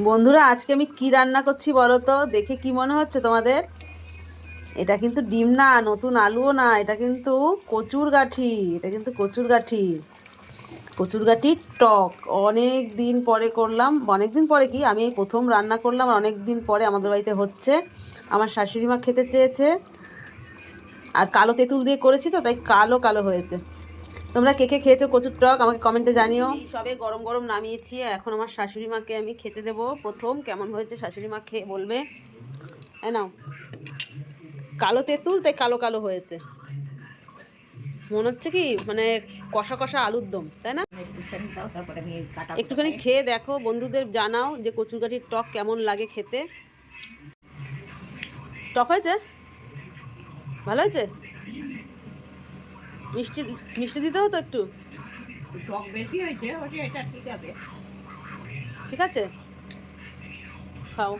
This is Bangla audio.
বন্ধুরা, আজকে আমি কি রান্না করছি বলো তো? দেখে কি মনে হচ্ছে তোমাদের? এটা কিন্তু ডিম না, নতুন আলুও না, এটা কিন্তু কচুর গাঠি। এটা কিন্তু কচুর গাঠি, কচুর গাঠির টক। অনেক দিন পরে করলাম, অনেক দিন পরে কি, আমি এই প্রথম রান্না করলাম, আর অনেক দিন পরে আমাদের বাড়িতে হচ্ছে। আমার শাশুড়ি মা খেতে চেয়েছে, আর কালো তেঁতুল দিয়ে করেছি তো, তাই কালো কালো হয়েছে। তোমরা কে কে খেয়েছো কচুর টক আমাকে কমেন্টে জানিও। এই সবে গরম গরম নামিয়েছি, এখন আমার শাশুড়ি মাকে আমি খেতে দেবো। প্রথম কেমন হয়েছে শাশুড়ি মা খেয়ে বলবে। নাও, কালো তেঁতুল তাই কালো কালো হয়েছে। মনে হচ্ছে কি মানে কষা কষা আলুর দম, তাই না? একটুখানি খেয়ে দেখো, বন্ধুদের জানাও যে কচুরগাঠির টক কেমন লাগে খেতে। টক হয়েছে? ভালো হয়েছে? মিষ্টি মিষ্টি দিতে হতো একটু। টক বেশি হয়েছে, এটা ঠিক আছে। ঠিক আছে, খাও।